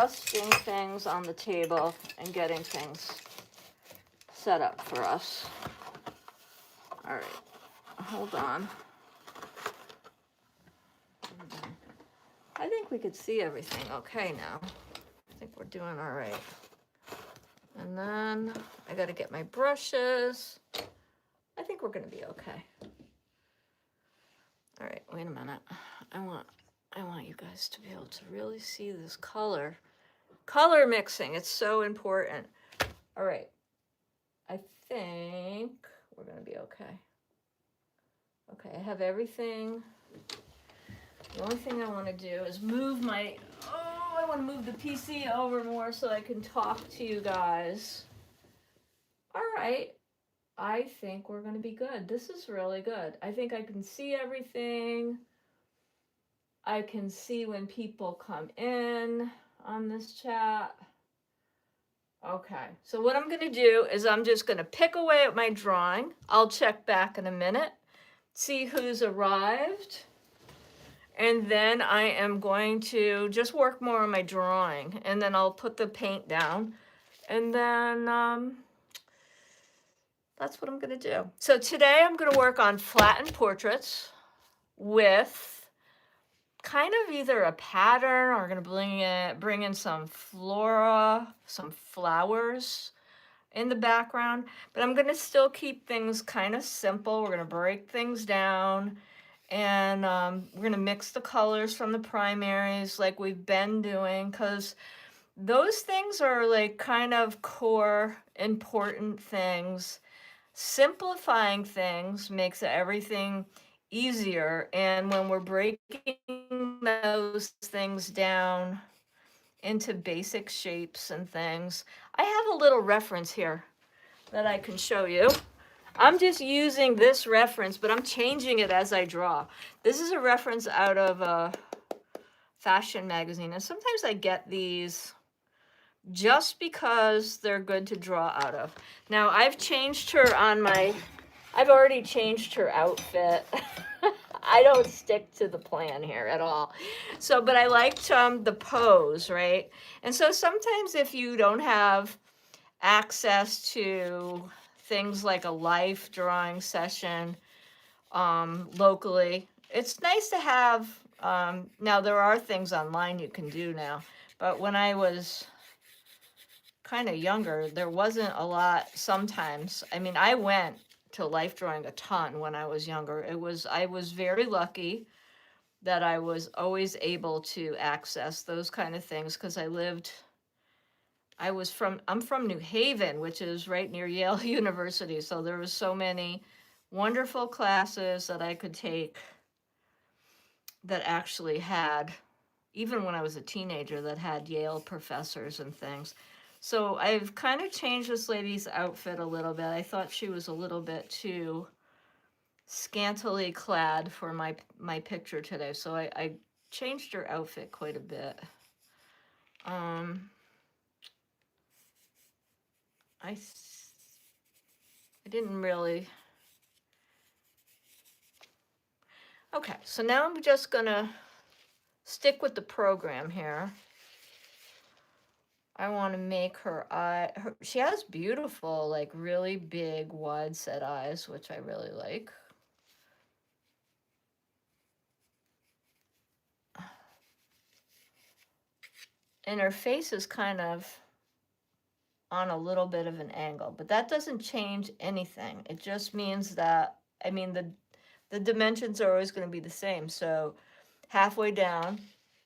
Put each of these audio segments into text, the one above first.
adjusting things on the table and getting things set up for us. All right, hold on. I think we could see everything okay now. I think we're doing all right. And then I got to get my brushes. I think we're going to be okay. All right, wait a minute. I want you guys to be able to really see this color. Color mixing, it's so important. All right, I think we're going to be okay. Okay, I have everything. The only thing I want to do is move my, I want to move the PC over more so I can talk to you guys. All right, I think we're going to be good. This is really good. I think I can see everything. I can see when people come in on this chat. Okay, so what I'm going to do is I'm just going to pick away at my drawing. I'll check back in a minute, see who's arrived. And then I am going to just work more on my drawing. And then I'll put the paint down. And then that's what I'm going to do. So today I'm going to work on flattened portraits with kind of either a pattern or going to bring in some flora, some flowers in the background. But I'm going to still keep things kind of simple. We're going to break things down. And we're going to mix the colors from the primaries like we've been doing, because those things are like kind of core important things. Simplifying things makes everything easier. And when we're breaking those things down into basic shapes and things, I have a little reference here that I can show you. I'm just using this reference, but I'm changing it as I draw. This is a reference out of a fashion magazine, and sometimes I get these just because they're good to draw out of. Now, I've already changed her outfit. I don't stick to the plan here at all. So, but I liked the pose, right? And so sometimes if you don't have access to things like a life drawing session locally, it's nice to have, now there are things online you can do now, but when I was kind of younger, there wasn't a lot sometimes. I mean, I went to life drawing a ton when I was younger. I was very lucky that I was always able to access those kind of things because I'm from New Haven, which is right near Yale University. So there was so many wonderful classes that I could take that actually had, even when I was a teenager, that had Yale professors and things. So I've kind of changed this lady's outfit a little bit. I thought she was a little bit too scantily clad for my picture today. So I changed her outfit quite a bit. I didn't really. Okay, so now I'm just gonna stick with the program here. I want to make her eye, she has beautiful, like really big wide set eyes, which I really like. And her face is kind of on a little bit of an angle, but that doesn't change anything. It just means that, I mean, the dimensions are always going to be the same. So halfway down,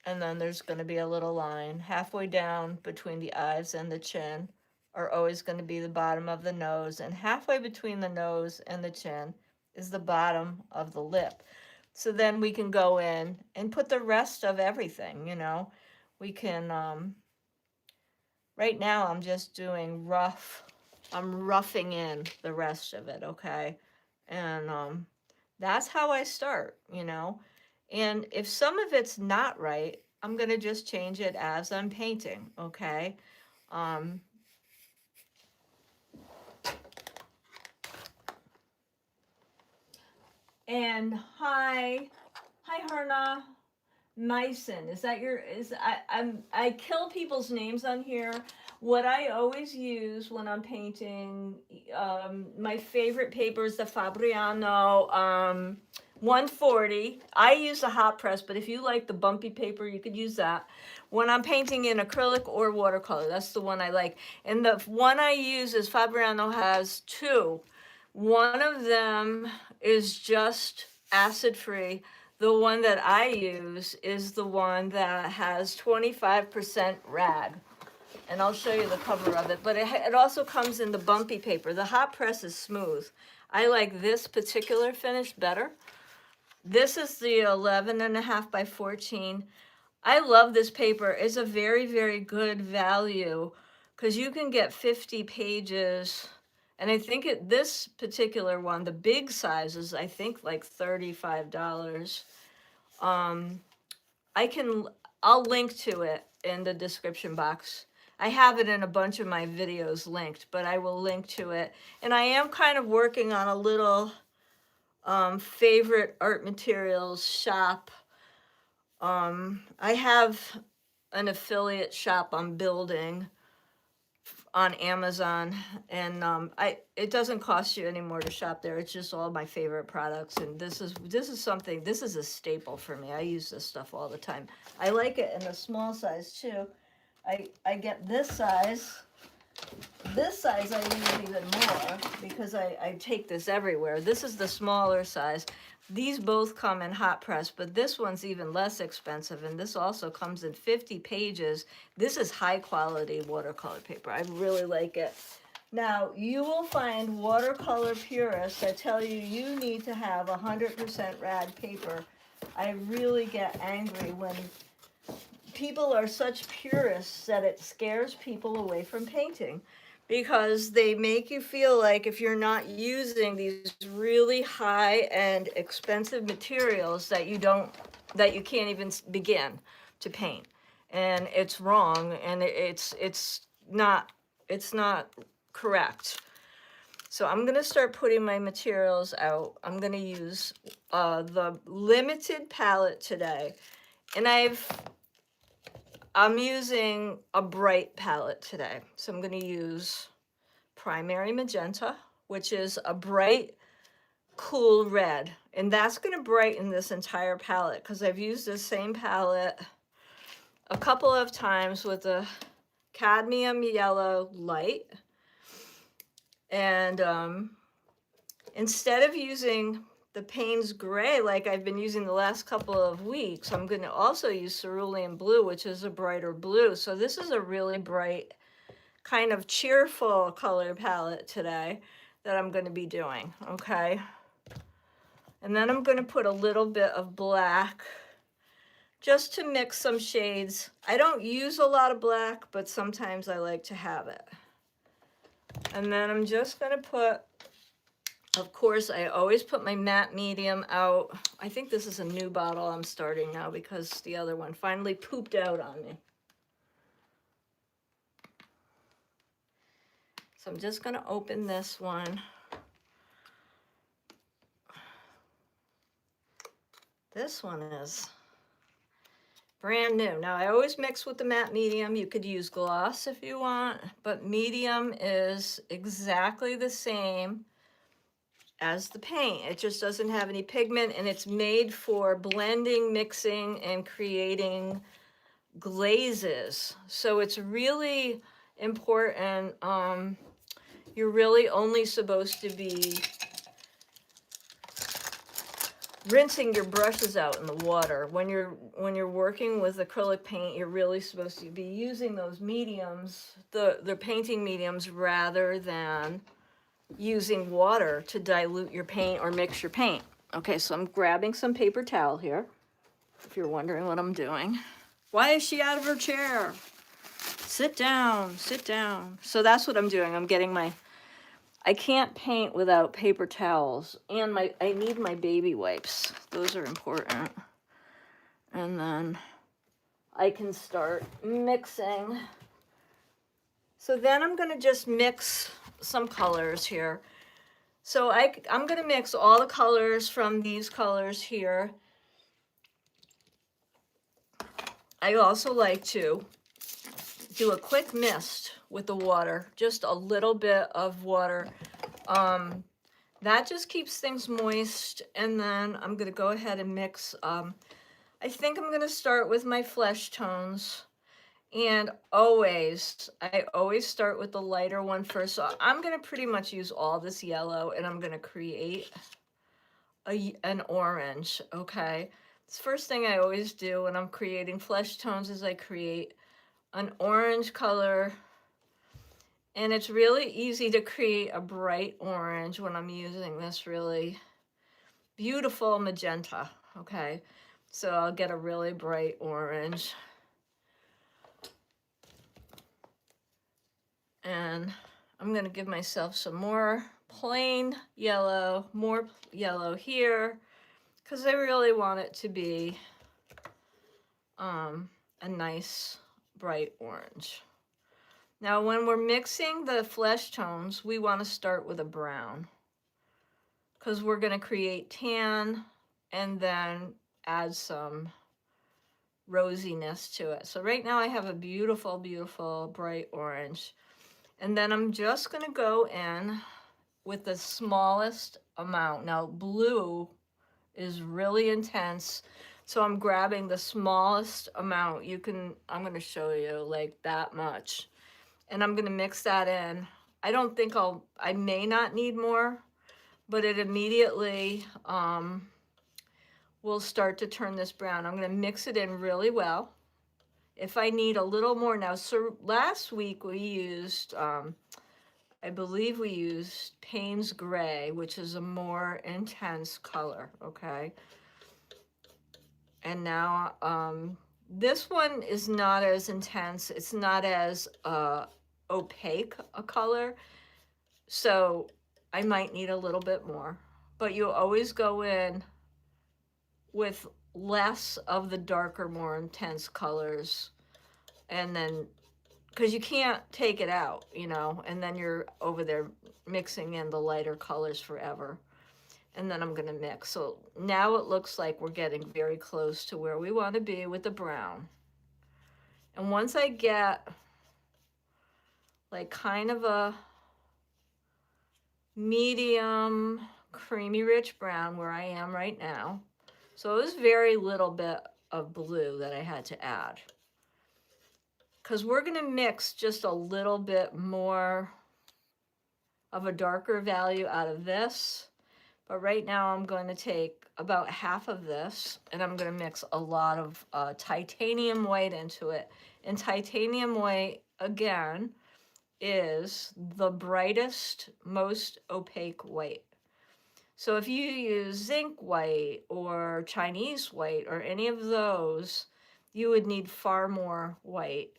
and then there's going to be a little line. Halfway down between the eyes and the chin are always going to be the bottom of the nose, and halfway between the nose and the chin is the bottom of the lip. So then we can go in and put the rest of everything, you know. We can, right now I'm just doing I'm roughing in the rest of it, okay? And that's how I start, you know? And if some of it's not right, I'm gonna just change it as I'm painting, okay? And hi Herna. Mycin. Is that your, I kill people's names on here. What I always use when I'm painting, my favorite paper is the Fabriano 140. I use the hot press, but if you like the bumpy paper, you could use that. When I'm painting in acrylic or watercolor, that's the one I like. And the one I use is Fabriano has two. One of them is just acid free. The one that I use is the one that has 25% rag. And I'll show you the cover of it. But it also comes in the bumpy paper. The hot press is smooth. I like this particular finish better. This is the 11.5 by 14. I love this paper. It's a very, very good value because you can get 50 pages. And I think this particular one, the big size is, I think, like $35. Um, I'll link to it in the description box. I have it in a bunch of my videos linked, but I will link to it. And I am kind of working on a little favorite art materials shop. I have an affiliate shop I'm building on Amazon, and it doesn't cost you any more to shop there. It's just all my favorite products, and this is a staple for me. I use this stuff all the time. I like it in the small size too. I get this size. This size I use even more because I take this everywhere. This is the smaller size. These both come in hot press, but this one's even less expensive, and this also comes in 50 pages. This is high quality watercolor paper. I really like it. Now, you will find watercolor purists that tell you you need to have 100% rag paper. I really get angry when people are such purists that it scares people away from painting, because they make you feel like if you're not using these really high and expensive materials that you can't even begin to paint. And it's wrong, and it's not correct. So I'm going to start putting my materials out. I'm going to use the limited palette today. And I'm using a bright palette today. So I'm going to use primary magenta, which is a bright, cool red. And that's going to brighten this entire palette because I've used this same palette a couple of times with a cadmium yellow light. And instead of using the Payne's Gray like I've been using the last couple of weeks, I'm going to also use cerulean blue, which is a brighter blue. So this is a really bright, kind of cheerful color palette today that I'm going to be doing, okay? And then I'm going to put a little bit of black just to mix some shades. I don't use a lot of black, but sometimes I like to have it. And then I'm just going to put, of course, I always put my matte medium out. I think this is a new bottle I'm starting now because the other one finally pooped out on me. So I'm just going to open this one. This one is brand new. Now, I always mix with the matte medium. You could use gloss if you want, but medium is exactly the same as the paint. It just doesn't have any pigment, and it's made for blending, mixing, and creating glazes. So it's really important. You're really only supposed to be rinsing your brushes out in the water. When you're working with acrylic paint, you're really supposed to be using those mediums, the painting mediums, rather than using water to dilute your paint or mix your paint. Okay, so I'm grabbing some paper towel here, if you're wondering what I'm doing. Why is she out of her chair? Sit down, sit down. So that's what I'm doing. I'm getting I can't paint without paper towels, and I need my baby wipes. Those are important. And then I can start mixing. So then I'm going to just mix some colors here. So I'm going to mix all the colors from these colors here. I also like to do a quick mist with the water, just a little bit of water. That just keeps things moist. And then I'm going to go ahead and mix. I think I'm going to start with my flesh tones. And I always start with the lighter one first. So I'm going to pretty much use all this yellow, and I'm going to create an orange, okay? This first thing I always do when I'm creating flesh tones is I create an orange color. And it's really easy to create a bright orange when I'm using this really beautiful magenta, okay? So I'll get a really bright orange. And I'm going to give myself some more plain yellow, more yellow here, because I really want it to be a nice bright orange. Now, when we're mixing the flesh tones, we want to start with a brown, because we're going to create tan and then add some rosiness to it. So right now I have a beautiful, beautiful bright orange. And then I'm just going to go in with the smallest amount. Now, blue is really intense, so I'm grabbing the smallest amount. I'm going to show you like that much. And I'm going to mix that in. I may not need more, but it immediately will start to turn this brown. I'm going to mix it in really well. If I need a little more now, so last week we used, I believe we used Payne's Gray, which is a more intense color, okay? And now this one is not as intense. It's not as opaque a color. So I might need a little bit more. But you always go in with less of the darker, more intense colors. And then, because you can't take it out, you know, and then you're over there mixing in the lighter colors forever. And then I'm going to mix. So now it looks like we're getting very close to where we want to be with the brown. And once I get like kind of a medium creamy rich brown where I am right now, so it was very little bit of blue that I had to add, because we're going to mix just a little bit more of a darker value out of this. But right now I'm going to take about half of this, and I'm going to mix a lot of titanium white into it. And titanium white, again, is the brightest, most opaque white. So if you use zinc white or Chinese white or any of those, you would need far more white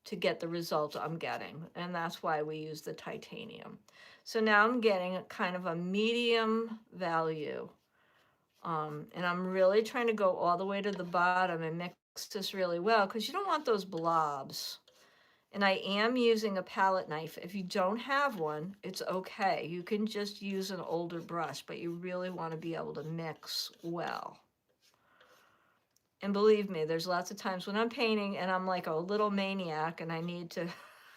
to get the result I'm getting. And that's why we use the titanium. So now I'm getting a kind of a medium value. And I'm really trying to go all the way to the bottom and mix this really well, because you don't want those blobs. And I am using a palette knife. If you don't have one, it's okay. You can just use an older brush, but you really want to be able to mix well. And believe me, there's lots of times when I'm painting and I'm like a little maniac and I need to,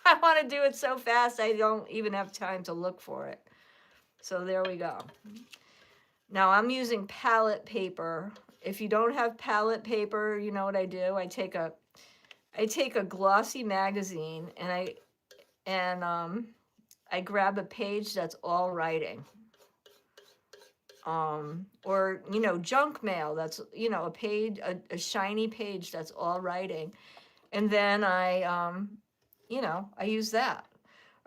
I want to do it so fast I don't even have time to look for it. So there we go. Now I'm using palette paper. If you don't have palette paper, you know what I do? I take a glossy magazine and I grab a page that's all writing. Or, you know, junk mail that's, you know, a page, a shiny page that's all writing. And then you know, I use that.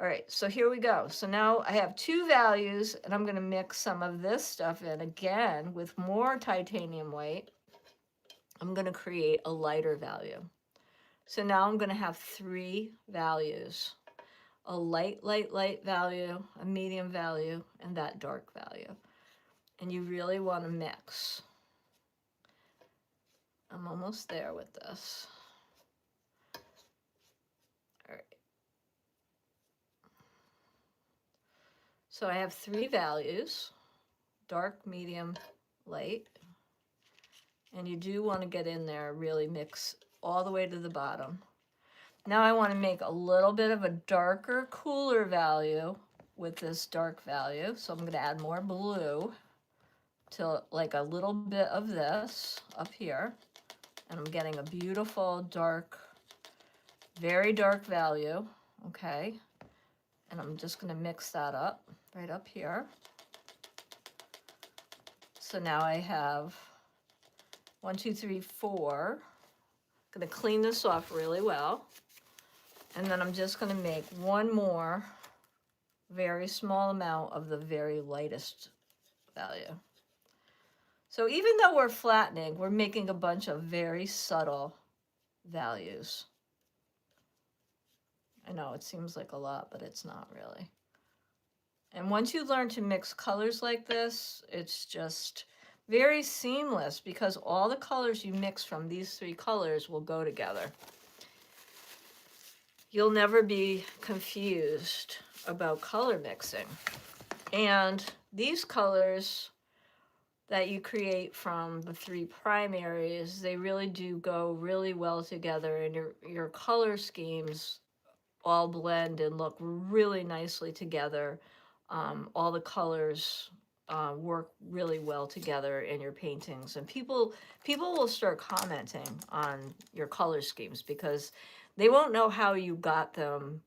All right, so here we go. So now I have two values, and I'm going to mix some of this stuff in again with more titanium white. I'm going to create a lighter value. So now I'm going to have three values. A light, light, light value, a medium value, and that dark value. And you really want to mix. I'm almost there with this. All right. So I have three values, dark, medium, light. And you do want to get in there, really mix all the way to the bottom. Now I want to make a little bit of a darker, cooler value with this dark value. So I'm going to add more blue to like a little bit of this up here. And I'm getting a beautiful dark, very dark value. Okay. And I'm just going to mix that up right up here. So now I have 1, 2, 3, 4. I'm going to clean this off really well. And then I'm just going to make one more very small amount of the very lightest value. So even though we're flattening, we're making a bunch of very subtle values. I know it seems like a lot, but it's not really. And once you learn to mix colors like this, it's just very seamless because all the colors you mix from these 3 colors will go together. You'll never be confused about color mixing. And these colors that you create from the 3 primaries, they really do go really well together, and your color schemes all blend and look really nicely together. All the colors work really well together in your paintings, and people will start commenting on your color schemes because they won't know how you got them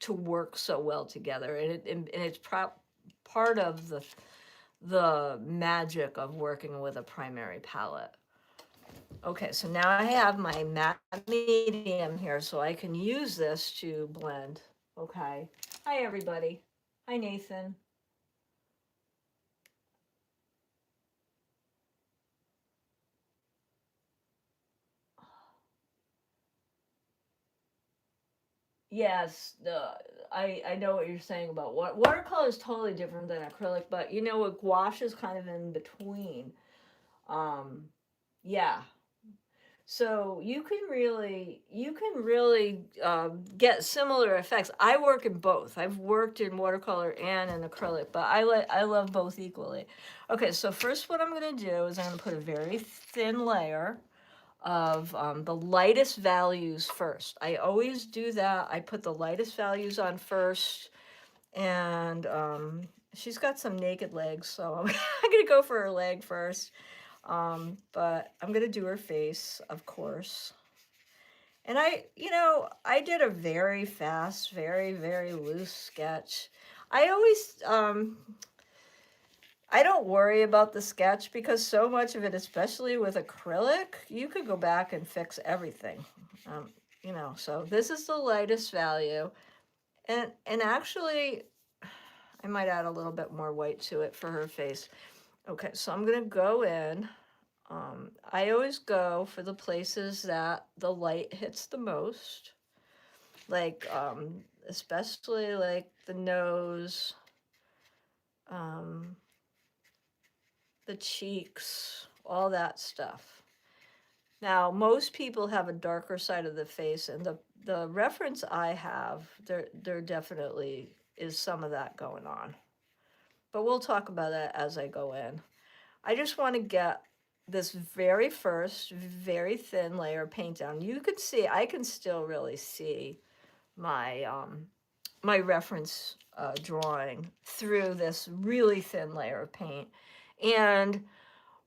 to work so well together, and it's part of the magic of working with a primary palette. Okay, so now I have my matte medium here, so I can use this to blend. Okay. Hi, everybody. Hi, Nathan. Yes, I know what you're saying about watercolor is totally different than acrylic, but you know what, gouache is kind of in between. Yeah. So you can really get similar effects. I work in both. I've worked in watercolor and in acrylic, but I love both equally. Okay, so first what I'm going to do is I'm going to put a very thin layer of the lightest values first. I always do that. I put the lightest values on first, and she's got some naked legs, so I'm going to go for her leg first. But I'm going to do her face, of course. And I did a very fast, very, very loose sketch. I always, I don't worry about the sketch because so much of it, especially with acrylic, you could go back and fix everything. So this is the lightest value. And actually, I might add a little bit more white to it for her face. Okay, so I'm going to go in. I always go for the places that the light hits the most, like especially like the nose, the cheeks, all that stuff. Now, most people have a darker side of the face, and the reference I have, there definitely is some of that going on. But we'll talk about that as I go in. I just want to get this very first, very thin layer of paint down. You can see, I can still really see my my reference drawing through this really thin layer of paint. And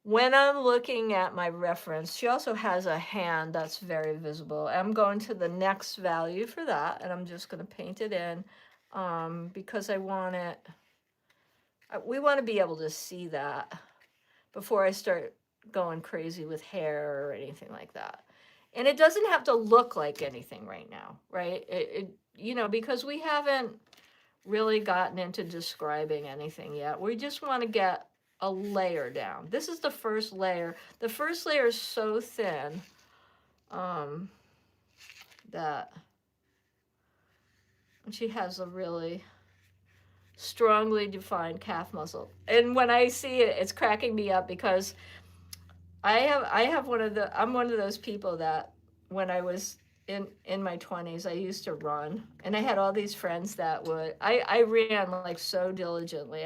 when I'm looking at my reference, she also has a hand that's very visible. I'm going to the next value for that, and I'm just going to paint it in because I want it, we want to be able to see that before I start going crazy with hair or anything like that. And it doesn't have to look like anything right now, right? Because we haven't really gotten into describing anything yet. We just want to get a layer down. This is the first layer. The first layer is so thin that she has a really strongly defined calf muscle. And when I see it, it's cracking me up because I'm one of those people that when I was in my 20s, I used to run, and I had all these friends that I ran like so diligently.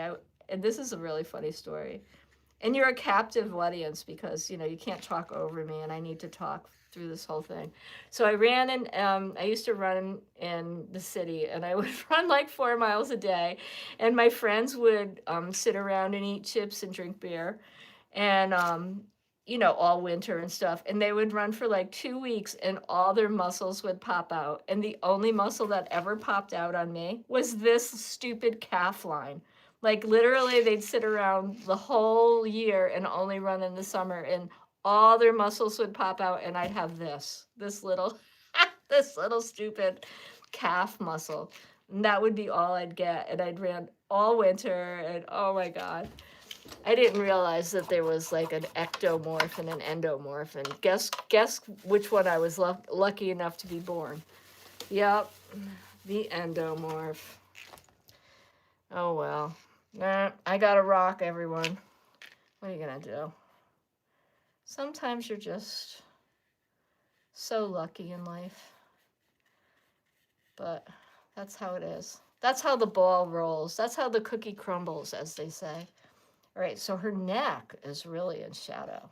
And this is a really funny story. And you're a captive audience because, you can't talk over me and I need to talk through this whole thing. So I ran in, I used to run in the city, and I would run like 4 miles a day. And my friends would sit around and eat chips and drink beer. And, you know, all winter and stuff. And they would run for like 2 weeks, and all their muscles would pop out. And the only muscle that ever popped out on me was this stupid calf line. Like literally, they'd sit around the whole year and only run in the summer, and all their muscles would pop out, and I'd have this little, this little stupid calf muscle. And that would be all I'd get. And I'd ran all winter, and oh my God. I didn't realize that there was like an ectomorph and an endomorph, and guess which one I was lucky enough to be born. Yep, the endomorph. Oh well. Nah, I got a rock, everyone. What are you gonna do? Sometimes you're just so lucky in life. But that's how it is. That's how the ball rolls. That's how the cookie crumbles, as they say. All right, so her neck is really in shadow.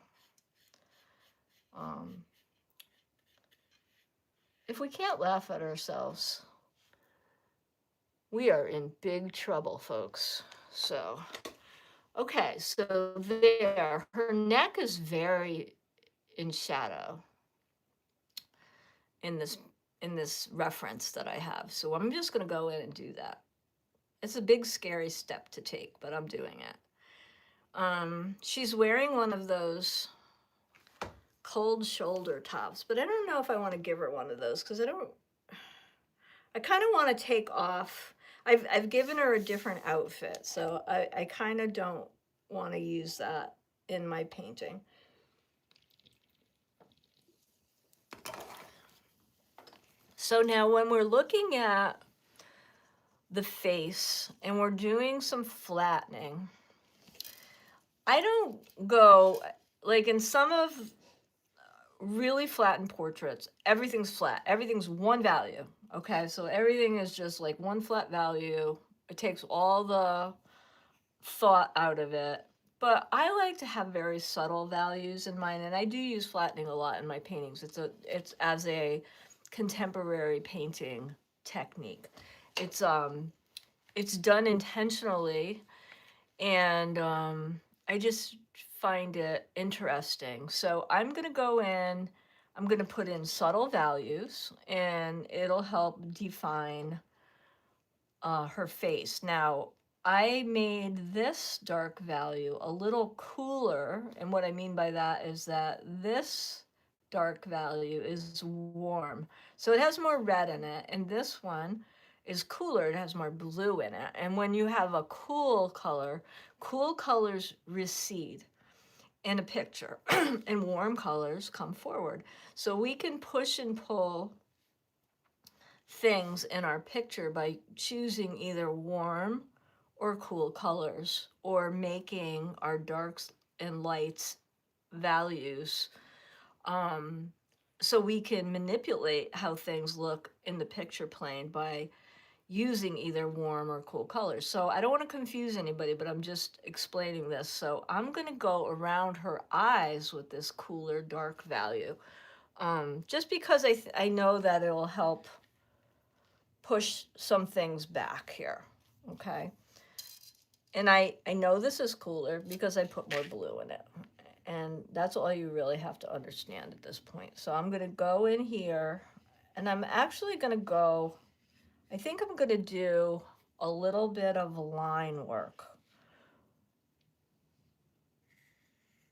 If we can't laugh at ourselves, we are in big trouble, folks. So, okay, so there, her neck is very in shadow in this reference that I have. So I'm just going to go in and do that. It's a big, scary step to take, but I'm doing it. She's wearing one of those cold shoulder tops, but I don't know if I want to give her one of those because I kind of want to take off. I've given her a different outfit, so I kind of don't want to use that in my painting. So now when we're looking at the face and we're doing some flattening, I don't go, like in some of really flattened portraits, everything's flat. Everything's one value, okay? So everything is just like one flat value. It takes all the thought out of it. But I like to have very subtle values in mine, and I do use flattening a lot in my paintings. It's as a contemporary painting technique. It's done intentionally, and I just find it interesting. So I'm gonna go in, I'm gonna put in subtle values, and it'll help define her face. Now, I made this dark value a little cooler, and what I mean by that is that this dark value is warm. So it has more red in it, and this one is cooler, it has more blue in it. And when you have a cool colors recede in a picture, and warm colors come forward. So we can push and pull things in our picture by choosing either warm or cool colors, or making our darks and lights values, so we can manipulate how things look in the picture plane by using either warm or cool colors. So I don't want to confuse anybody, but I'm just explaining this. So I'm going to go around her eyes with this cooler dark value, just because I know that it'll help push some things back here, okay? And I know this is cooler because I put more blue in it. And that's all you really have to understand at this point. So I'm gonna go in here, and I'm actually gonna go, I think I'm gonna do a little bit of line work.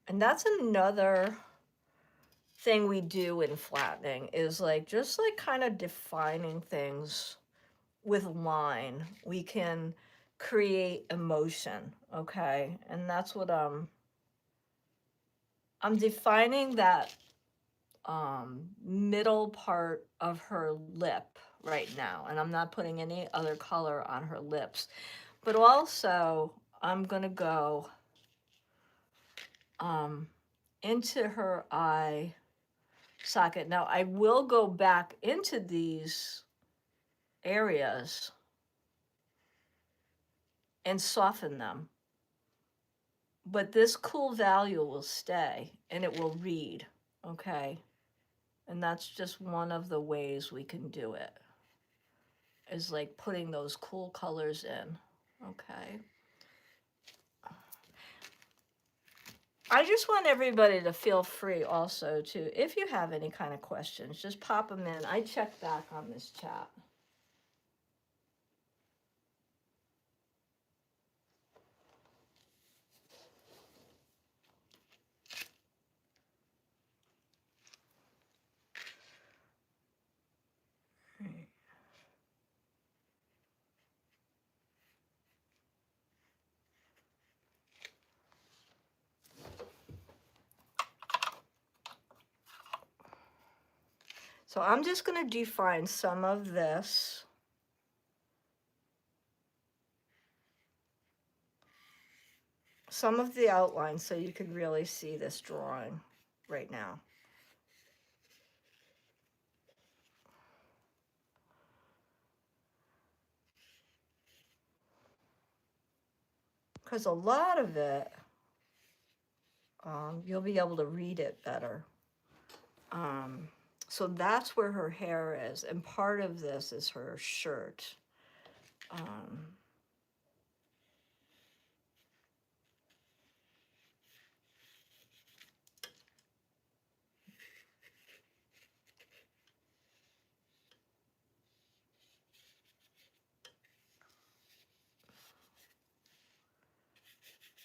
And that's another thing we do in flattening, is like, just like kind of defining things with line. We can create emotion, okay? And that's what I'm defining that middle part of her lip right now, and I'm not putting any other color on her lips. But also, I'm gonna go into her eye socket. Now, I will go back into these areas and soften them. But this cool value will stay, and it will read, okay? And that's just one of the ways we can do it, is like putting those cool colors in. Okay. I just want everybody to feel free also to, if you have any kind of questions, just pop them in. I check back on this chat. So I'm just going to define some of this. Some of the outlines so you can really see this drawing right now. Because a lot of it, you'll be able to read it better. So that's where her hair is, and part of this is her shirt.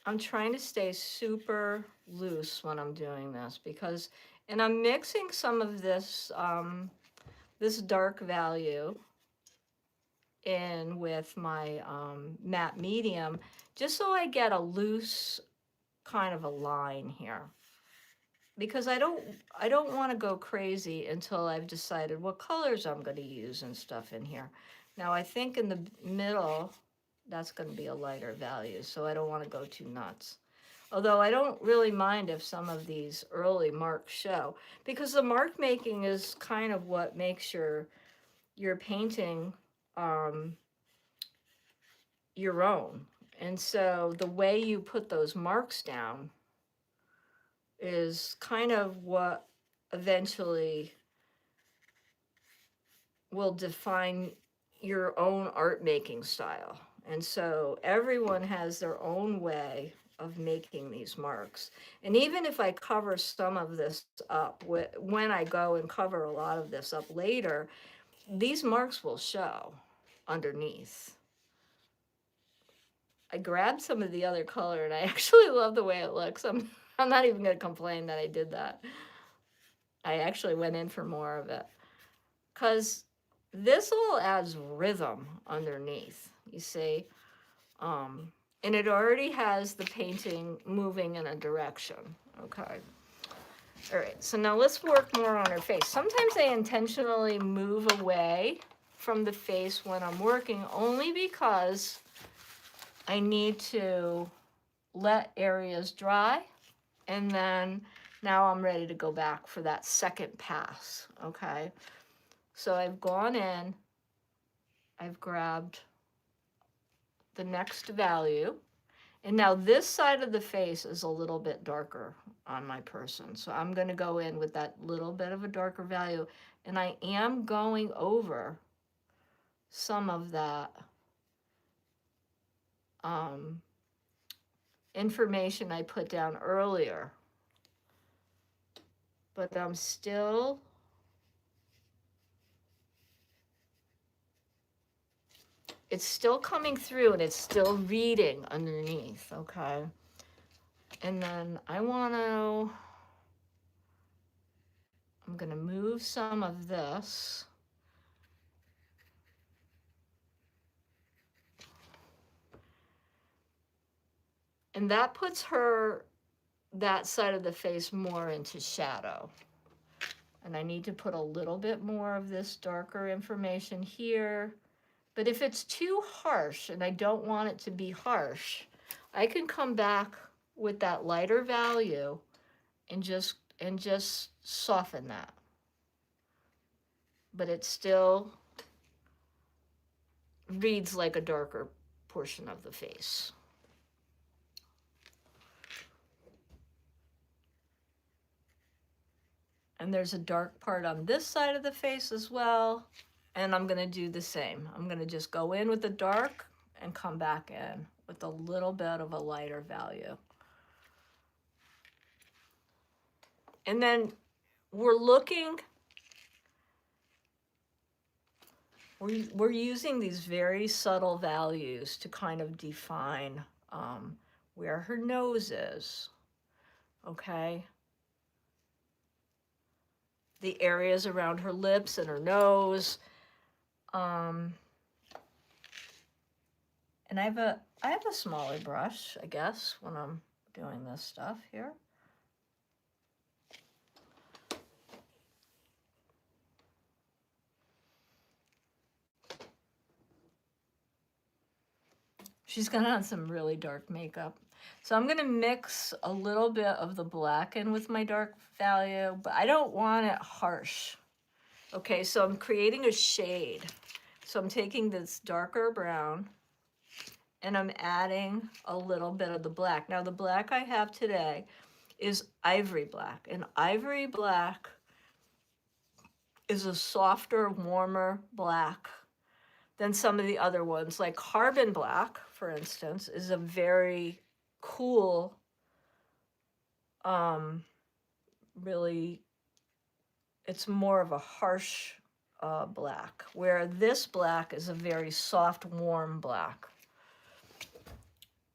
I'm trying to stay super loose when I'm doing this because, and I'm mixing some of this, this dark value in with my matte medium, just so I get a loose kind of a line here. Because I don't want to go crazy until I've decided what colors I'm going to use and stuff in here. Now I think in the middle, that's going to be a lighter value, so I don't want to go too nuts. Although I don't really mind if some of these early marks show, because the mark making is kind of what makes your painting your own. And so the way you put those marks down is kind of what eventually will define your own art making style. And so everyone has their own way of making these marks. And even if I cover some of this up, when I go and cover a lot of this up later, these marks will show underneath. I grabbed some of the other color and I actually love the way it looks. I'm not even going to complain that I did that. I actually went in for more of it because this all adds rhythm underneath, you see. And it already has the painting moving in a direction, okay? All right, so now let's work more on her face. Sometimes I intentionally move away from the face when I'm working only because I need to let areas dry, and then now I'm ready to go back for that second pass, okay? So I've gone in, I've grabbed the next value, and now this side of the face is a little bit darker on my person. So I'm going to go in with that little bit of a darker value, and I am going over some of that information I put down earlier. But I'm still it's still coming through and it's still reading underneath, okay? And then I'm gonna move some of this. And that puts that side of the face more into shadow. And I need to put a little bit more of this darker information here. But if it's too harsh and I don't want it to be harsh, I can come back with that lighter value and just soften that. But it still reads like a darker portion of the face. And there's a dark part on this side of the face as well. And I'm gonna do the same. I'm gonna just go in with the dark and come back in with a little bit of a lighter value. And then we're using these very subtle values to kind of define where her nose is, okay? The areas around her lips and her nose. And I have a smaller brush, I guess, when I'm doing this stuff here. She's got on some really dark makeup. So I'm gonna mix a little bit of the black in with my dark value, but I don't want it harsh. Okay, so I'm creating a shade. So I'm taking this darker brown and I'm adding a little bit of the black. Now the black I have today is ivory black, and ivory black is a softer, warmer black than some of the other ones. Like carbon black, for instance, is a very cool, really, it's more of a harsh black, where this black is a very soft, warm black.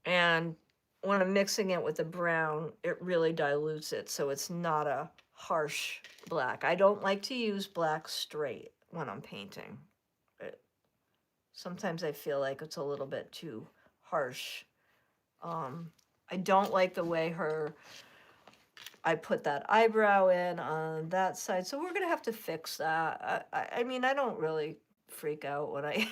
And when I'm mixing it with the brown, it really dilutes it, so it's not a harsh black. I don't like to use black straight when I'm painting. Sometimes I feel like it's a little bit too harsh. I don't like the way I put that eyebrow in on that side, so we're gonna have to fix that. I mean, I don't really freak out when I,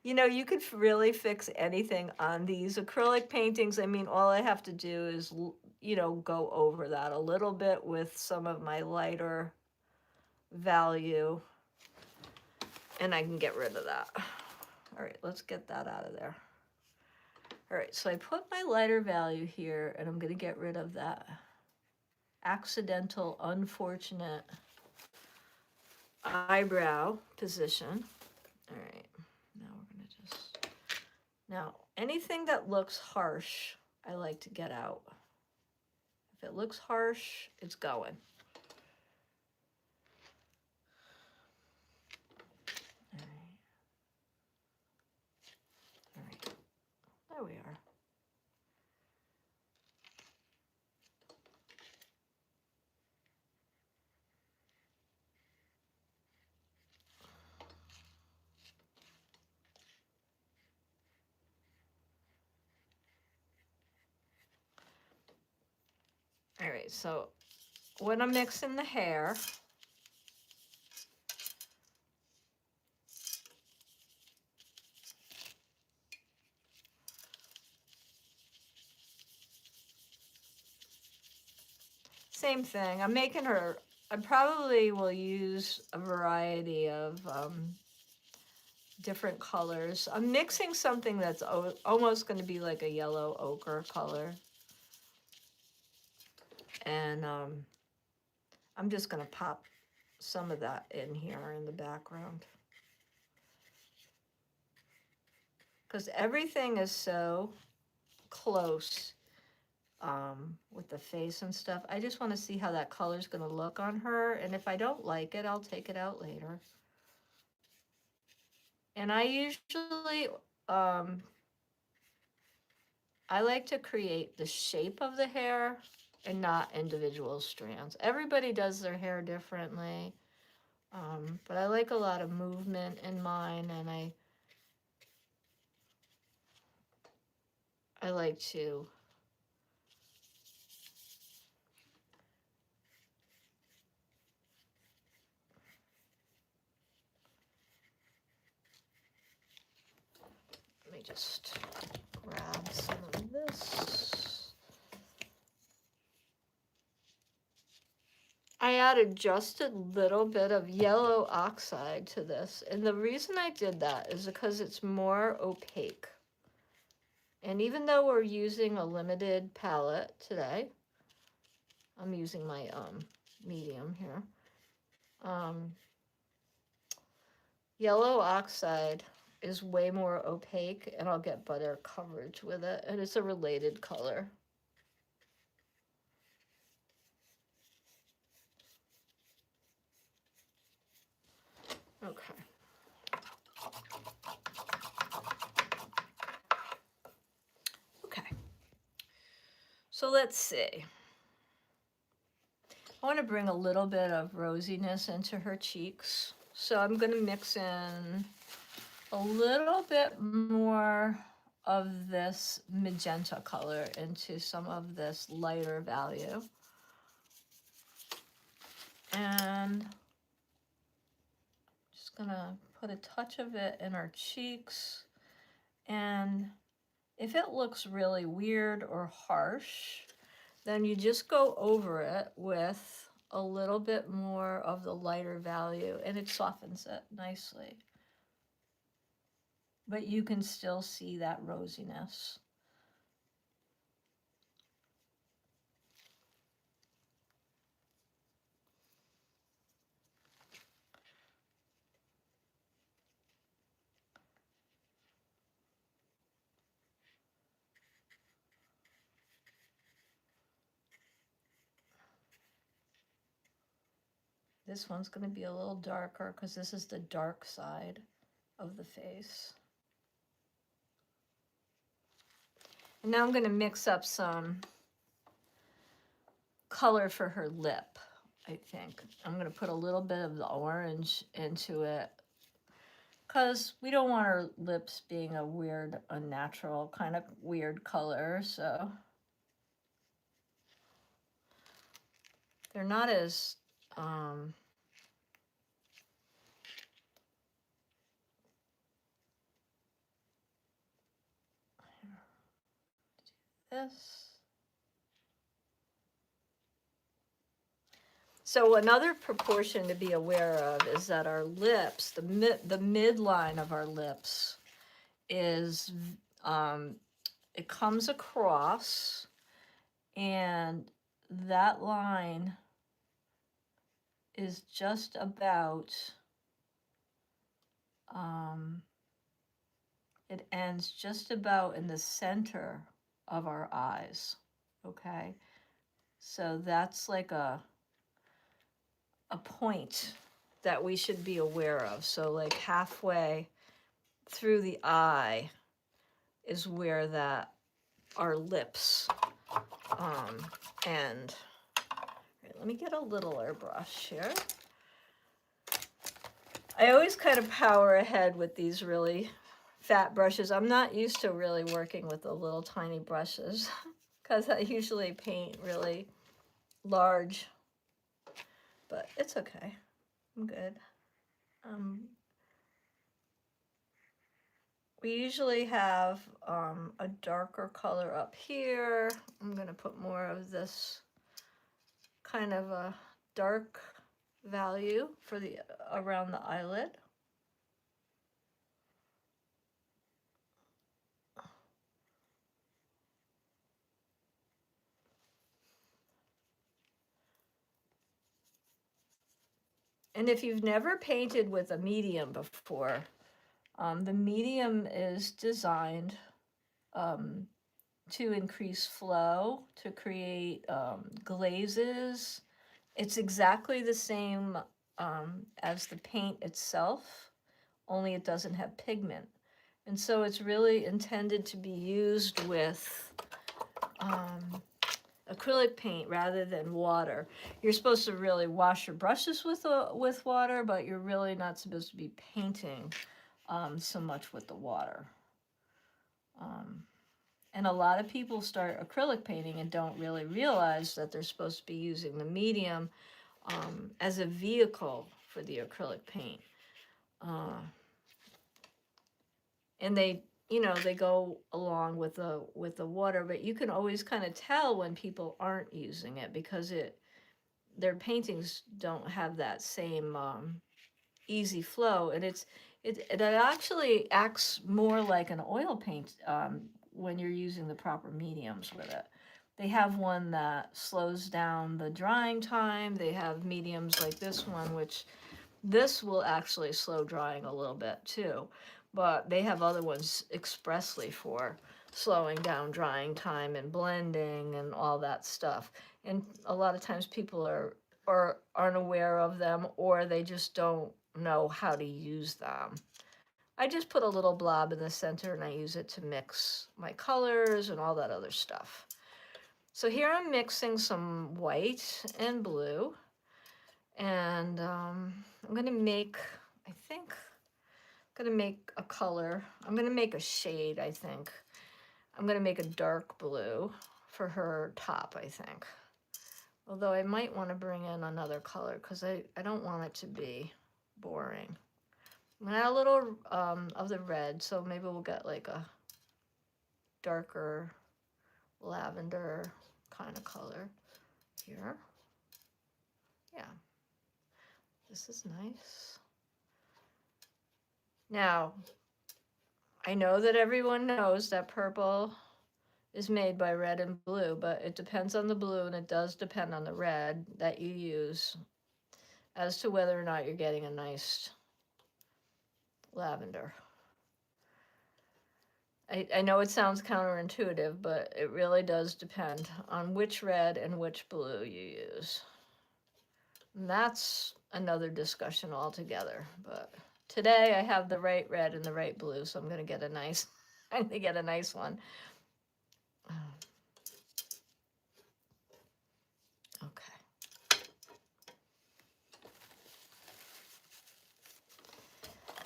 you know, you could really fix anything on these acrylic paintings. I mean, all I have to do is, you know, go over that a little bit with some of my lighter value, and I can get rid of that. All right, let's get that out of there. All right, so I put my lighter value here, and I'm gonna get rid of that accidental, unfortunate eyebrow position. All right, now we're gonna just, now anything that looks harsh, I like to get out. If it looks harsh, it's going. All right, there we are. All right, so when I'm mixing the hair, same thing. I'm making her, I probably will use a variety of different colors. I'm mixing something that's almost going to be like a yellow ochre color. And I'm just going to pop some of that in here in the background. Because everything is so close with the face and stuff. I just want to see how that color is going to look on her. And if I don't like it, I'll take it out later. And I usually, I like to create the shape of the hair and not individual strands. Everybody does their hair differently, but I like a lot of movement in mine, and I like to let me just grab some of this. I added just a little bit of yellow oxide to this, and the reason I did that is because it's more opaque. And even though we're using a limited palette today, I'm using my medium here. Yellow oxide is way more opaque, and I'll get better coverage with it, and it's a related color. Okay. Okay. So let's see. I want to bring a little bit of rosiness into her cheeks. So I'm going to mix in a little bit more of this magenta color into some of this lighter value. And just gonna put a touch of it in our cheeks. And if it looks really weird or harsh, then you just go over it with a little bit more of the lighter value, and it softens it nicely. But you can still see that rosiness. This one's going to be a little darker because this is the dark side of the face. And now I'm going to mix up some color for her lip, I think. I'm going to put a little bit of the orange into it because we don't want our lips being a weird, unnatural, kind of weird color. So they're not as this. So another proportion to be aware of is that our lips, the midline of our lips is, it comes across, and that line is just about, it ends just about in the center of our eyes, okay? So that's like a point that we should be aware of. So like halfway through the eye is where that our lips end. Right, let me get a littler brush here. I always kind of power ahead with these really fat brushes. I'm not used to really working with the little tiny brushes because I usually paint really large, but it's okay. I'm good. We usually have a darker color up here. I'm going to put more of this kind of a dark value for the around the eyelid. And if you've never painted with a medium before, the medium is designed to increase flow, to create glazes. It's exactly the same as the paint itself, only it doesn't have pigment. And so it's really intended to be used with acrylic paint rather than water. You're supposed to really wash your brushes with water, but you're really not supposed to be painting so much with the water. And a lot of people start acrylic painting and don't really realize that they're supposed to be using the medium as a vehicle for the acrylic paint. And they, they go along with the water, but you can always kind of tell when people aren't using it because their paintings don't have that same easy flow, and it actually acts more like an oil paint when you're using the proper mediums with it. They have one that slows down the drying time. They have mediums like this one, which this will actually slow drying a little bit too. But they have other ones expressly for slowing down drying time and blending and all that stuff. And a lot of times people aren't aware of them, or they just don't know how to use them. I just put a little blob in the center and I use it to mix my colors and all that other stuff. So here I'm mixing some white and blue, and I'm gonna make, I think, I'm gonna make a color. I'm gonna make a shade, I think. I'm gonna make a dark blue for her top, I think. Although I might want to bring in another color because I don't want it to be boring. I'm gonna add a little of the red, so maybe we'll get like a darker lavender kind of color here. Yeah, this is nice. Now, I know that everyone knows that purple is made by red and blue, but it depends on the blue and it does depend on the red that you use as to whether or not you're getting a nice lavender. I know it sounds counterintuitive, but it really does depend on which red and which blue you use. And that's another discussion altogether. But today I have the right red and the right blue, so I'm going to get a nice, I'm going to get a nice one. Okay.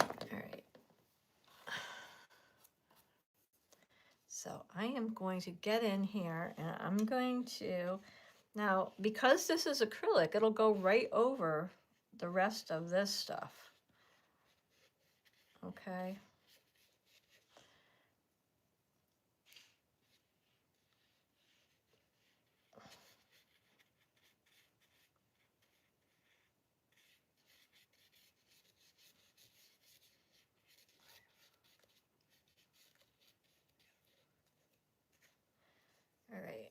All right. So I am going to get in here and I'm going to, now because this is acrylic, it'll go right over the rest of this stuff. Okay. All right.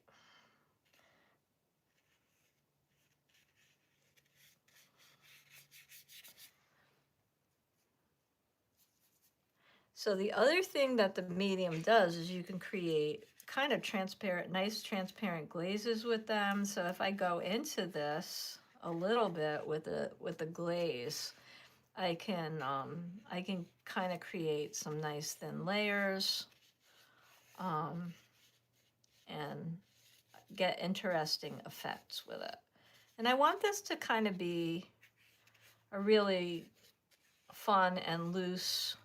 So the other thing that the medium does is you can create kind of transparent, nice transparent glazes with them. So if I go into this a little bit with the glaze, I can kind of create some nice thin layers, and get interesting effects with it. And I want this to kind of be a really fun and loose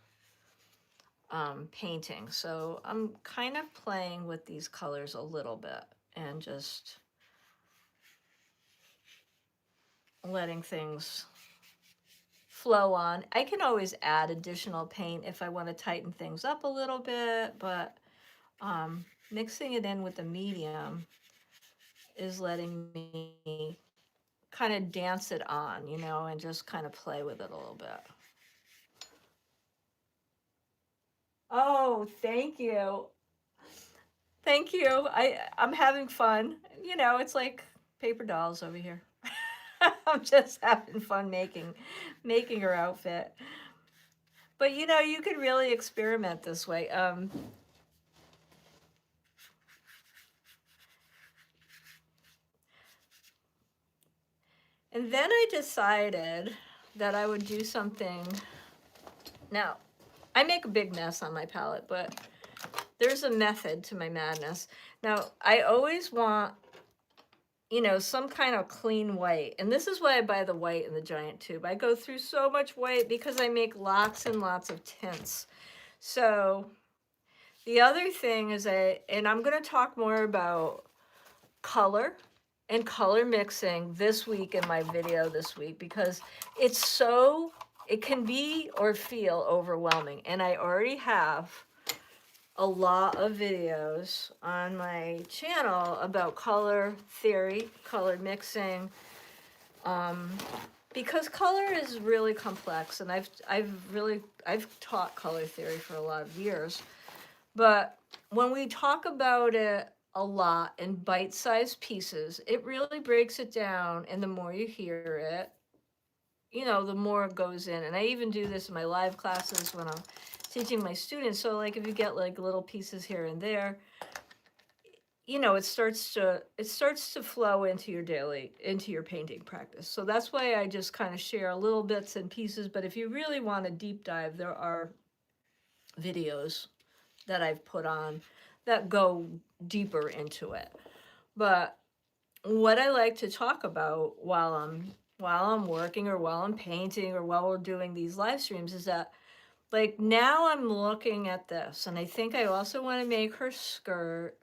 painting. So I'm kind of playing with these colors a little bit and just letting things flow on. I can always add additional paint if I want to tighten things up a little bit, but mixing it in with the medium is letting me kind of dance it on, you know, and just kind of play with it a little bit. Oh, thank you. Thank you. I'm having fun. You know, it's like paper dolls over here. I'm just having fun making her outfit. But you know, you could really experiment this way. And then I decided that I would do something. Now, I make a big mess on my palette, but there's a method to my madness. Now, I always want, you know, some kind of clean white. And this is why I buy the white in the giant tube. I go through so much white because I make lots and lots of tints. So the other thing is and I'm going to talk more about color and color mixing this week in my video this week, because it can be or feel overwhelming. And I already have a lot of videos on my channel about color theory, color mixing, because color is really complex, and I've taught color theory for a lot of years. But when we talk about it a lot in bite-sized pieces. It really breaks it down, and the more you hear it, you know, the more it goes in. And I even do this in my live classes when I'm teaching my students. So like if you get like little pieces here and there, you know, it starts to flow into your painting practice. So that's why I just kind of share little bits and pieces. But if you really want a deep dive, there are videos that I've put on that go deeper into it. But what I like to talk about while I'm working or while I'm painting or while we're doing these live streams is that, like, now I'm looking at this and I think I also want to make her skirt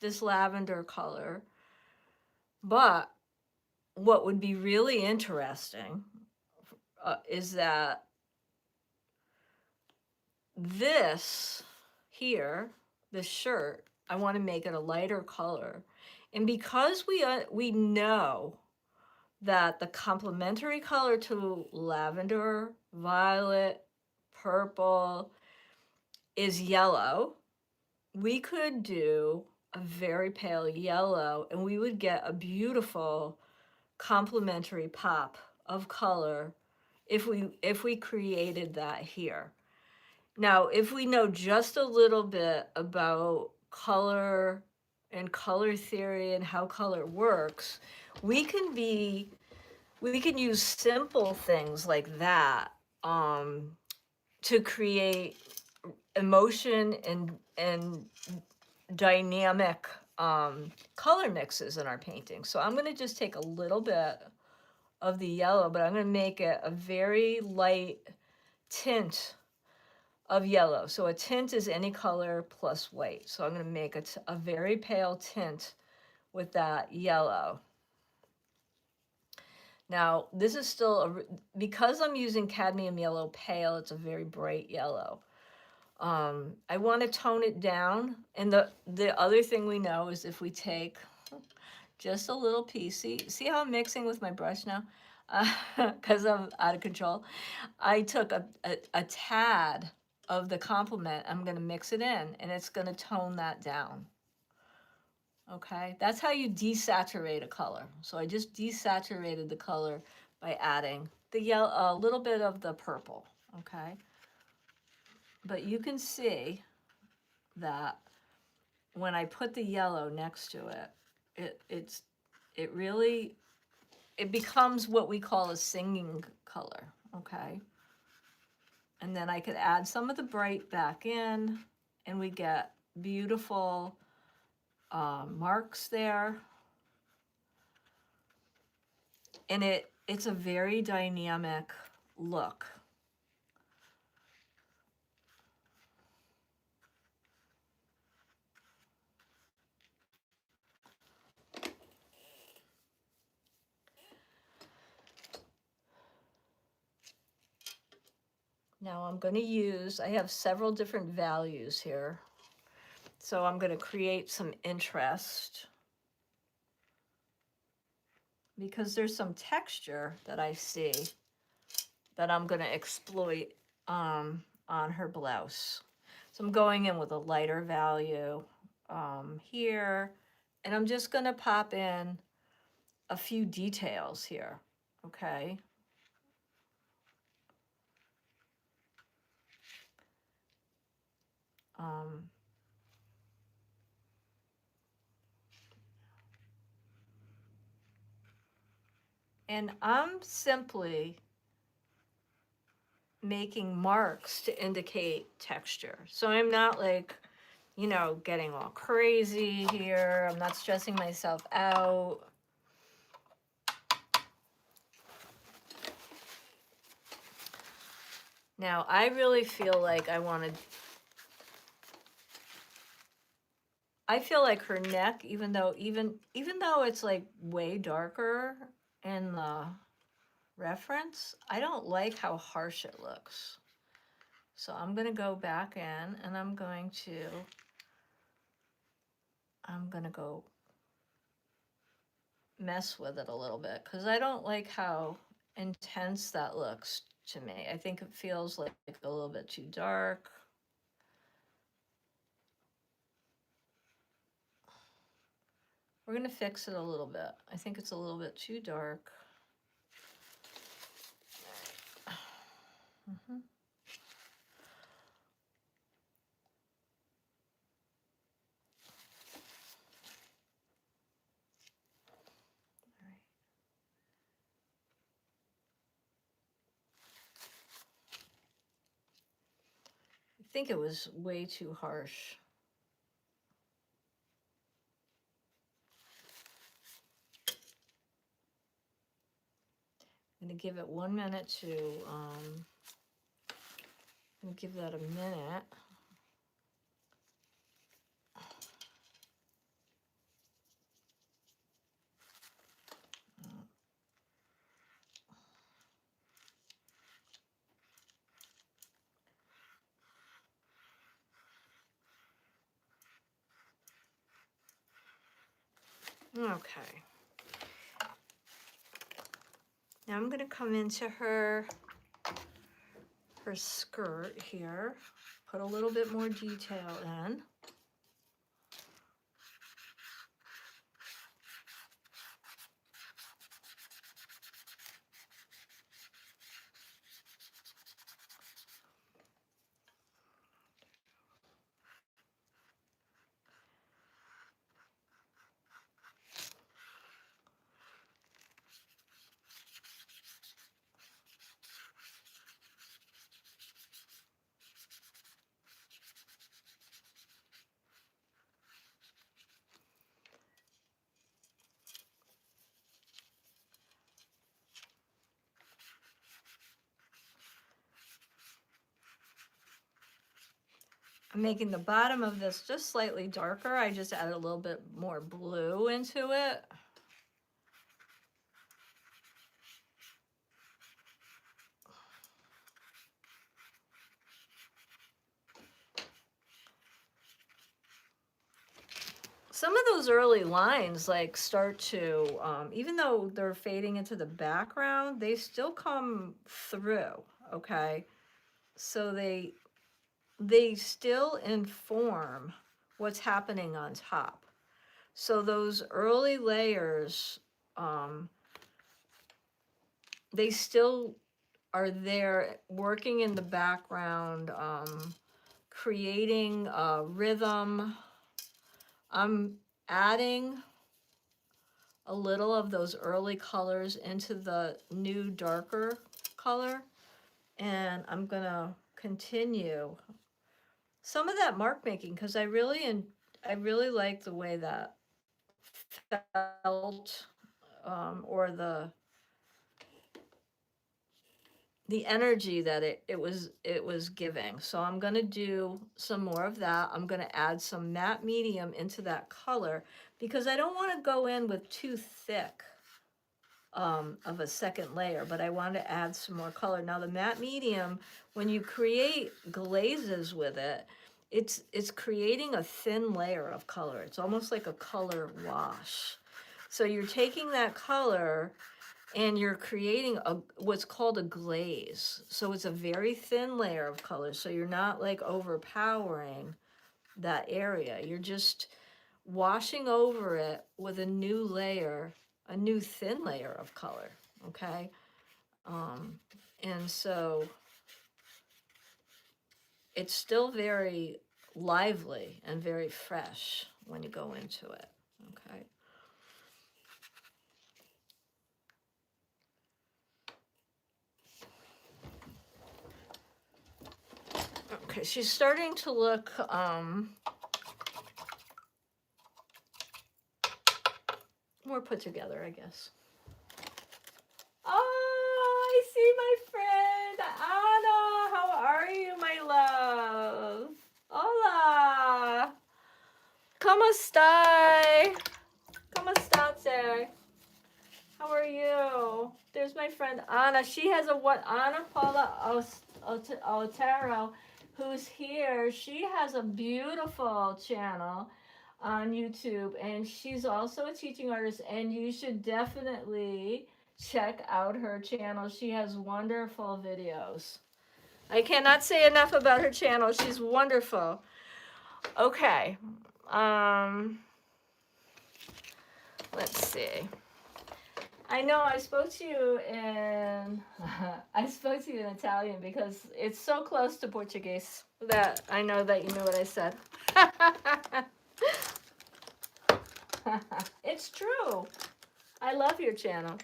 this lavender color. But what would be really interesting is that this here, this shirt, I want to make it a lighter color. And because we know that the complementary color to lavender, violet, purple is yellow, we could do a very pale yellow and we would get a beautiful complementary pop of color if we created that here. Now, if we know just a little bit about color and color theory and how color works, we can use simple things like that to create emotion and dynamic color mixes in our painting. So I'm going to just take a little bit of the yellow, but I'm going to make it a very light tint of yellow. So a tint is any color plus white. So I'm going to make a very pale tint with that yellow. Now, this is still, because I'm using cadmium yellow pale, it's a very bright yellow. I want to tone it down. And the other thing we know is if we take just a little piece, see how I'm mixing with my brush now? Because I'm out of control. I took a tad of the complement. I'm going to mix it in, and it's going to tone that down. Okay, that's how you desaturate a color. So I just desaturated the color by adding the yellow, a little bit of the purple. Okay, but you can see that when I put the yellow next to it, it really becomes what we call a singing color. Okay, and then I could add some of the bright back in, and we get beautiful marks there. And it's a very dynamic look. Now I'm going to use, I have several different values here. So I'm going to create some interest because there's some texture that I see that I'm going to exploit on her blouse. So I'm going in with a lighter value here, and I'm just going to pop in a few details here, okay? And I'm simply making marks to indicate texture. So I'm not like, you know, getting all crazy here. I'm not stressing myself out. Now, I really feel like I feel like her neck, even though it's like way darker in the reference, I don't like how harsh it looks. So I'm going to go back in and I'm going to go mess with it a little bit because I don't like how intense that looks to me. I think it feels like a little bit too dark. We're going to fix it a little bit. I think it's a little bit too dark. Mhm. I think it was way too harsh. I'm going to give it 1 minute to, I'm going to give that a minute. Okay. Now I'm going to come into her skirt here, put a little bit more detail in. I'm making the bottom of this just slightly darker. I just added a little bit more blue into it. Some of those early lines like start to, even though they're fading into the background, they still come through, okay? So they still inform what's happening on top. So those early layers, they still are there working in the background, creating a rhythm. I'm adding a little of those early colors into the new darker color, and I'm gonna continue some of that mark making because I really like the way that felt, or the energy that it was giving. So I'm gonna do some more of that. I'm gonna add some matte medium into that color because I don't want to go in with too thick of a second layer, but I want to add some more color. Now the matte medium, when you create glazes with it, it's creating a thin layer of color. It's almost like a color wash. So you're taking that color and you're creating what's called a glaze. So it's a very thin layer of color. So you're not like overpowering that area. You're just washing over it with a new layer, a new thin layer of color, okay? And so it's still very lively and very fresh when you go into it, okay? Okay, she's starting to look more put together, I guess. Oh, I see my friend Anna. How are you, my love? Hola. ¿Cómo estai? ¿Cómo estás? How are you? There's my friend Anna. She has Anna Paula Otero, who's here. She has a beautiful channel on YouTube, and she's also a teaching artist, and you should definitely check out her channel. She has wonderful videos. I cannot say enough about her channel. She's wonderful. Okay. Let's see. I know I spoke to you in Italian because it's so close to Portuguese that I know that you knew what I said. It's true. I love your channel.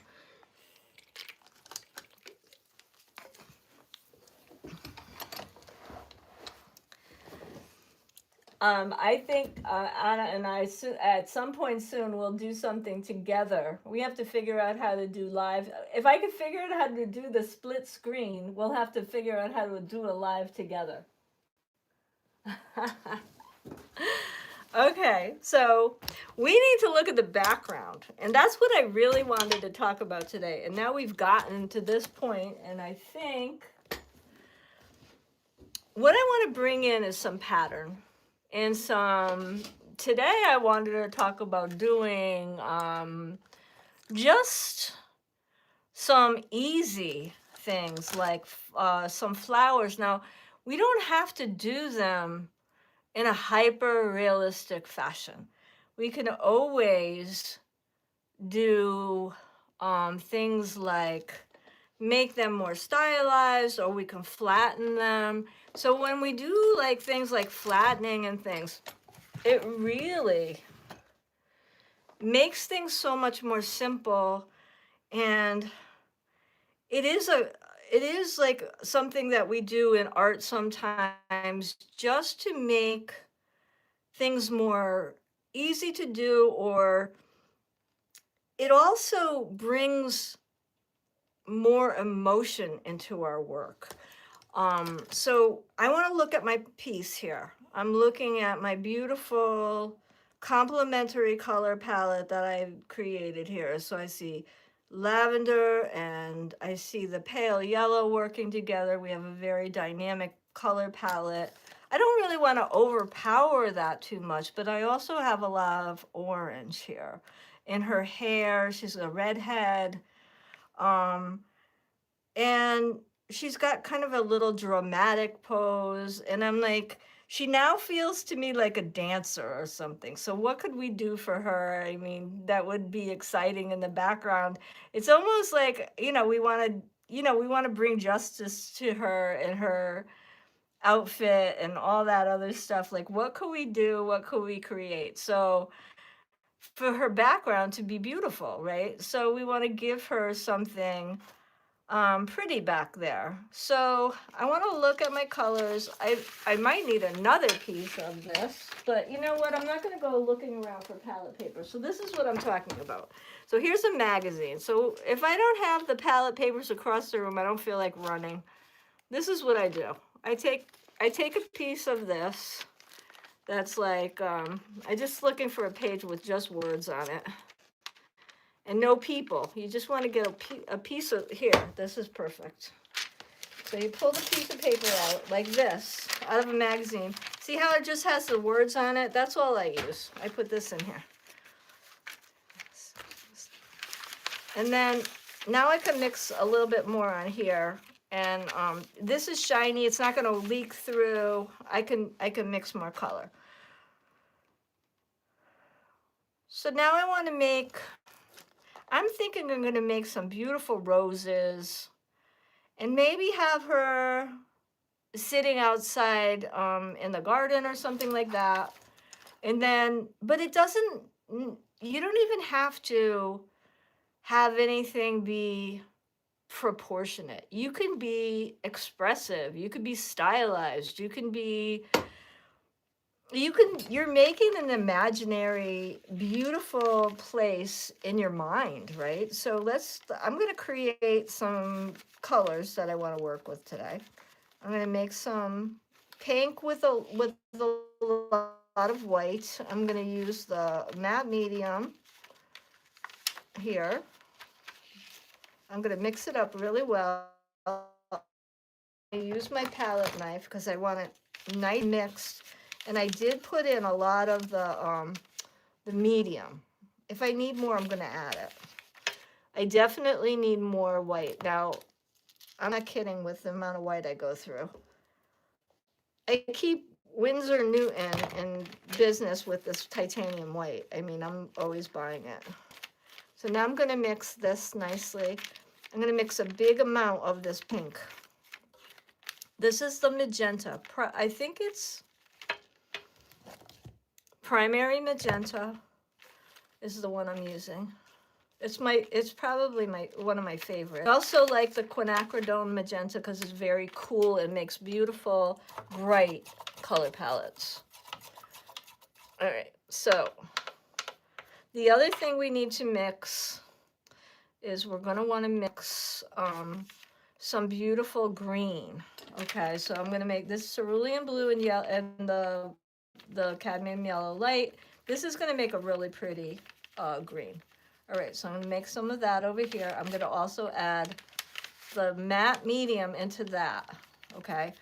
I think Anna and I at some point soon we'll do something together. We have to figure out how to do live. If I could figure out how to do the split screen, we'll have to figure out how to do a live together. Okay, so we need to look at the background, and that's what I really wanted to talk about today. And now we've gotten to this point, and I think what I want to bring in is some pattern and some. Today I wanted to talk about doing just some easy things like some flowers. Now, we don't have to do them in a hyper realistic fashion. We can always do things like make them more stylized, or we can flatten them. So when we do like things like flattening and things, it really makes things so much more simple, and it is like something that we do in art sometimes just to make things more easy to do, or it also brings more emotion into our work. So I want to look at my piece here. I'm looking at my beautiful complementary color palette that I've created here. So I see lavender and I see the pale yellow working together. We have a very dynamic color palette. I don't really want to overpower that too much, but I also have a lot of orange here. In her hair, she's a redhead. And she's got kind of a little dramatic pose, and I'm like, she now feels to me like a dancer or something. So what could we do for her? I mean, that would be exciting in the background. It's almost like, we want to, we want to bring justice to her and her outfit and all that other stuff. Like, what could we do? What could we create? So for her background to be beautiful, right? So we want to give her something pretty back there. So I want to look at my colors. I might need another piece of this, but you know what? I'm not going to go looking around for palette paper. So this is what I'm talking about. So here's a magazine. So if I don't have the palette papers across the room, I don't feel like running. This is what I do. I take a piece of this. That's like, I'm just looking for a page with just words on it. And no people. You just want to get a piece of, here, this is perfect. So you pull the piece of paper out like this, out of a magazine. See how it just has the words on it? That's all I use. I put this in here. And then now I can mix a little bit more on here. And this is shiny. It's not going to leak through. I can mix more color. So now I want to make, I'm thinking I'm going to make some beautiful roses and maybe have her sitting outside in the garden or something like that. And then, but it doesn't, you don't even have to have anything be proportionate. You can be expressive. You can be stylized. You're making an imaginary, beautiful place in your mind, right? So I'm going to create some colors that I want to work with today. I'm going to make some pink with a lot of white. I'm going to use the matte medium here. I'm going to mix it up really well. I use my palette knife because I want it nice mixed. And I did put in a lot of the medium. If I need more, I'm going to add it. I definitely need more white. Now, I'm not kidding with the amount of white I go through. I keep Winsor Newton in business with this titanium white. I mean, I'm always buying it. So now I'm going to mix this nicely. I'm going to mix a big amount of this pink. This is the magenta. I think it's primary magenta is the one I'm using. It's probably one of my favorites. I also like the quinacridone magenta because it's very cool and makes beautiful, bright color palettes. All right, so the other thing we need to mix is we're going to want to mix some beautiful green. Okay, so I'm going to make this cerulean blue and yellow and the cadmium yellow light. This is going to make a really pretty green. All right, so I'm going to make some of that over here. I'm going to also add the matte medium into that. Okay,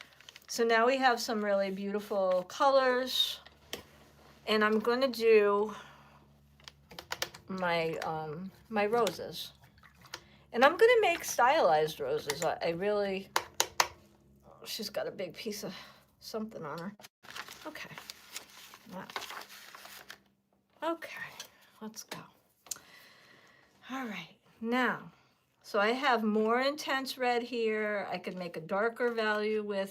so now we have some really beautiful colors, and I'm going to do my my roses. And I'm going to make stylized roses. I really, she's got a big piece of something on her. Okay. Wow. Okay, let's go. All right, now, so I have more intense red here. I could make a darker value with